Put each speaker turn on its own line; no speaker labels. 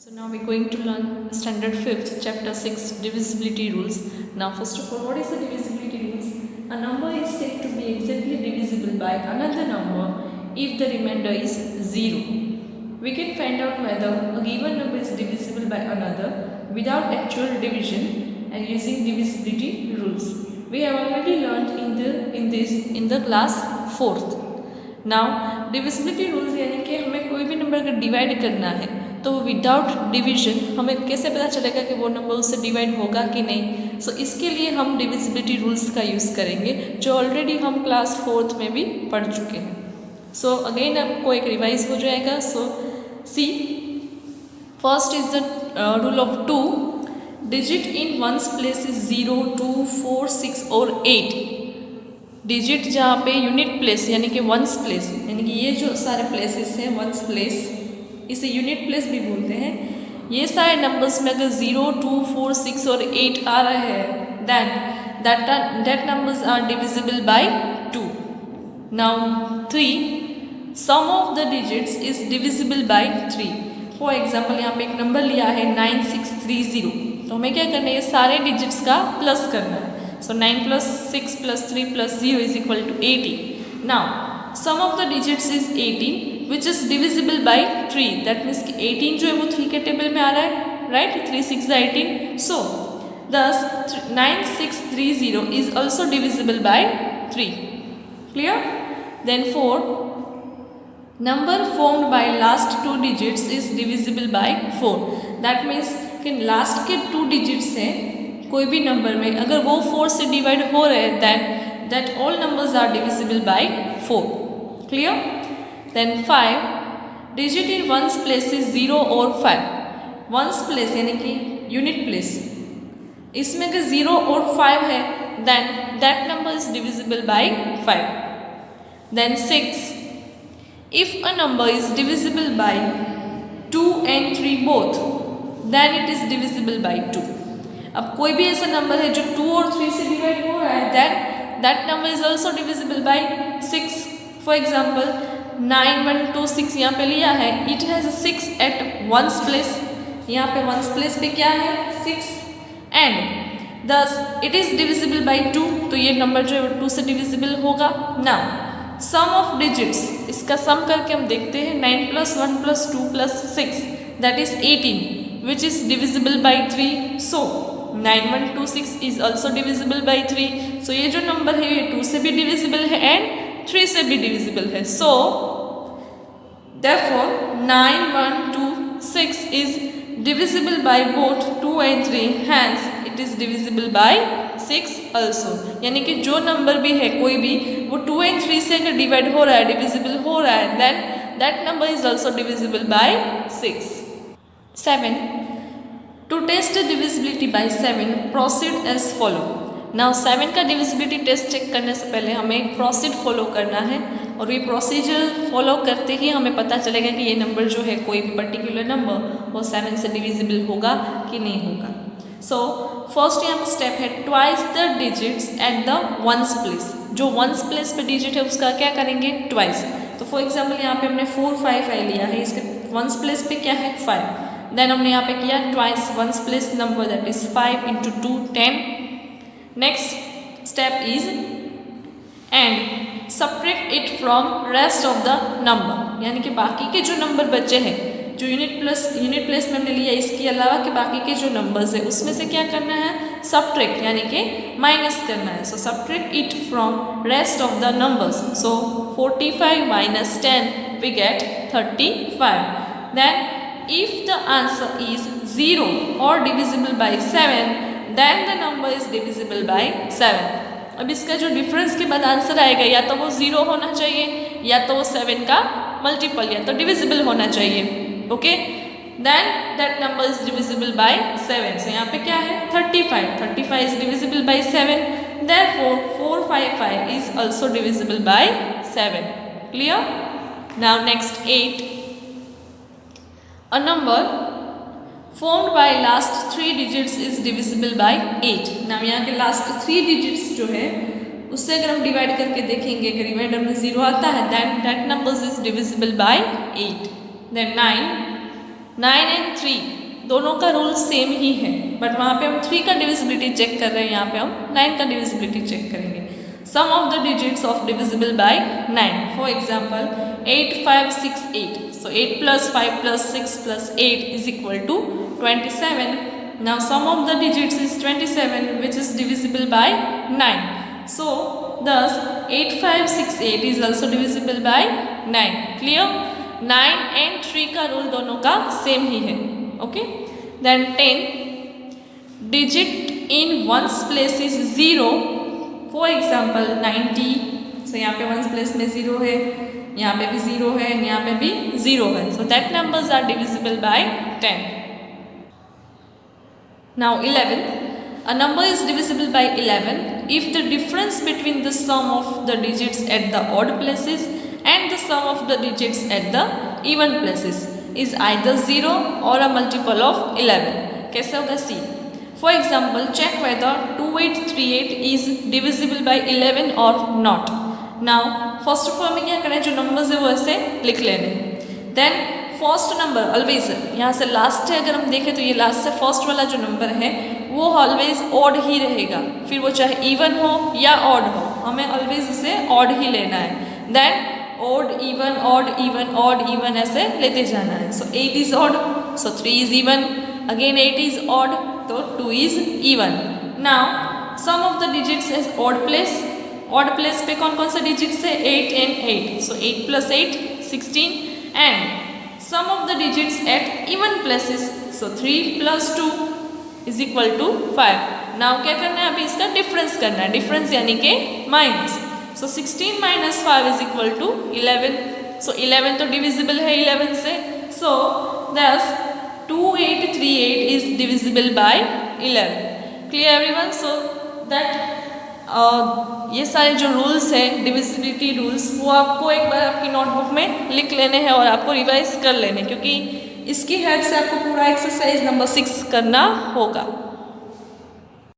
So now we're going to learn standard 5th chapter 6 divisibility rules. Now first of all, what is the divisibility rules? A number is said to be exactly divisible by another number if the remainder is 0. We can find out whether a given number is divisible by another without actual division and using divisibility rules. We have already learned in the class 4th. Now divisibility rules यानी कि हमें कोई भी number अगर divide करना है तो without division हमें कैसे पता चलेगा कि वो नंबर उससे डिवाइड होगा कि नहीं. सो इसके लिए हम डिविजिबिलिटी रूल्स का यूज़ करेंगे जो ऑलरेडी हम क्लास 4th में भी पढ़ चुके हैं. सो अगेन आपको एक रिवाइज हो जाएगा. So see first is the rule of 2. Digit in one's place is 0, 2, 4, 6 और 8. डिजिट जहाँ पे यूनिट प्लेस यानी कि वंस प्लेस यानी कि ये जो सारे प्लेसेस हैं वंस प्लेस, इसे यूनिट प्लेस भी बोलते हैं. ये सारे नंबर्स में अगर 0, 2, 4, 6 और 8 आ रहे हैं then that numbers are divisible by 2. Now 3, sum of the digits is divisible by 3. For example यहाँ पे एक नंबर लिया है 9630, तो हमें क्या करना है, ये सारे डिजिट्स का प्लस करना है. सो 9 + 6 + 3 + 0 is equal to 18. Now sum of the digits is 18 which is divisible by 3. That means कि 18 जो है वो 3 के टेबल में आ रहा है, right. 3 6 18. So thus 9630 is also divisible by 3. Clear? Then 4, number formed by last 2 digits is divisible by 4. That means कि last के 2 डिजिट्स हैं कोई भी नंबर में, अगर वो 4 से डिवाइड हो रहे हैं then that all numbers are divisible by 4. Clear? Then 5, digit in ones place is 0 और 5. वंस प्लेस यानी कि यूनिट प्लेस, इसमें अगर 0 और 5 है then that number is divisible by 5. Then 6, if a number is divisible by 2 and 3 both then it is divisible by 2. अब कोई भी ऐसा नंबर है जो 2 और 3 से डिवाइड हो रहा है then that number is also divisible by 6. For example 9126 यहाँ पे लिया है, it has 6 at ones place. यहाँ पे ones place पे क्या है 6 and thus it is divisible by 2. तो ये नंबर जो है 2 से divisible होगा. Now sum of digits, इसका सम करके हम देखते हैं 9 + 1 + 2 + 6 that is 18 which is divisible by 3. So 9126 is also divisible by 3. So ये जो नंबर है ये 2 से भी divisible है and 3 से भी divisible है. So therefore 9126 is divisible by both 2 and 3. Hence it is divisible by 6 also. यानी कि जो नंबर भी है कोई भी वो 2 and 3 से अगर डिवाइड हो रहा है, डिविजिबल हो रहा है then that number is also divisible by 6. 7, to test the divisibility by 7 proceed as follow. Now 7 का डिविजिबिलिटी टेस्ट चेक करने से पहले हमें एक प्रोसीड फॉलो करना है और ये प्रोसीजर फॉलो करते ही हमें पता चलेगा कि ये नंबर जो है कोई भी पर्टिकुलर नंबर वो 7 से डिविजिबल होगा कि नहीं होगा. सो फर्स्ट यहाँ पे स्टेप है twice the digits at the ones place. जो वंस प्लेस पे डिजिट है उसका क्या करेंगे ट्वाइस. तो फॉर एग्जाम्पल यहाँ पे हमने 4 5 5 लिया है, इसके वंस प्लेस पे क्या है 5. देन हमने यहाँ पे किया twice ones place number that is 5 × 2 10. Next step is and subtract it from rest of the number. यानी कि बाकी के जो नंबर बचे हैं जो यूनिट प्लेस में हमने लिया, इसके अलावा के बाकी के जो नंबर्स है उसमें से क्या करना है सब्ट्रैक्ट यानी कि माइनस करना है. So subtract it from rest of the numbers. So 45 - 10 we get 35. Then if the answer is 0 or divisible by 7 then the number is divisible by 7. अब इसका जो डिफरेंस के बाद आंसर आएगा या तो वो 0 होना चाहिए या तो वो 7 का मल्टीपल या तो डिविजिबल होना चाहिए. Okay, then that number is divisible by 7. So यहाँ पे क्या है 35 is divisible by 7. Therefore 455 is also divisible by 7. Clear? Now next 8, a number formed by last 3 digits is divisible by 8. नाम यहाँ के लास्ट 3 डिजिट्स जो है उससे अगर हम डिवाइड करके देखेंगे अगर रिमाइंडर में 0 आता है then that number is divisible by 8. Then 9, 9 and 3 दोनों का रूल सेम ही है, बट वहाँ पे हम 3 का डिविजिबिलिटी चेक कर रहे हैं, यहाँ पे हम 9 का डिविजिबिलिटी चेक करेंगे। Sum of the digits of divisible by 9, for example 8, 5, 6, 8. So 8 plus 5 plus 6 plus 8 is equal to 27. Now sum of the digits is 27, which is divisible by 9. So thus 8, 5, 6, 8 is also divisible by 9. Clear? 9 and 3 का rule दोनों का same ही है. Okay? Then 10. Digit in ones place is 0. For example 90. So यहाँ पे ones place में 0 है, यहाँ पे भी 0 है, यहाँ पे भी 0 है. So that numbers are divisible by 10. Now 11. A number is divisible by 11 if the difference between the sum of the digits at the odd places and the sum of the digits at the even places is either 0 or a multiple of 11. कैसे होगा? See. For example, check whether 2838 is divisible by 11 or not. Now, first of all हमें क्या करना है, जो numbers है वो ऐसे लिख लेने. देन फर्स्ट नंबर ऑलवेज, यहाँ से लास्ट से अगर हम देखें तो ये लास्ट से फर्स्ट वाला जो नंबर है वो ऑलवेज ऑड ही रहेगा, फिर वो चाहे इवन हो या ऑड हो, हमें ऑलवेज उसे ऑड ही लेना है. Then odd even odd even odd even ऐसे लेते जाना है. So 8 is odd, so 3 is even, again 8 is odd, तो 2 is even. Now sum of the digits is odd place. Odd place पे कौन कौन से डिजिट्स है? 8 and 8. So 8 plus 8 16. And sum of the digits at even places, so 3 plus 2 is equal to 5. Now क्या करना है? अभी इसका डिफरेंस करना है. डिफरेंस यानी कि minus. So 16 minus 5 is equal to 11. So 11 तो डिविजिबल है 11 से. सो दस 2838 is divisible by 11. Clear everyone? So that ये सारे जो रूल्स हैं डिविजिबिलिटी रूल्स, वो आपको एक बार आपकी नोटबुक में लिख लेने हैं और आपको रिवाइज कर लेने, क्योंकि इसकी हेल्प से आपको पूरा एक्सरसाइज नंबर 6 करना होगा.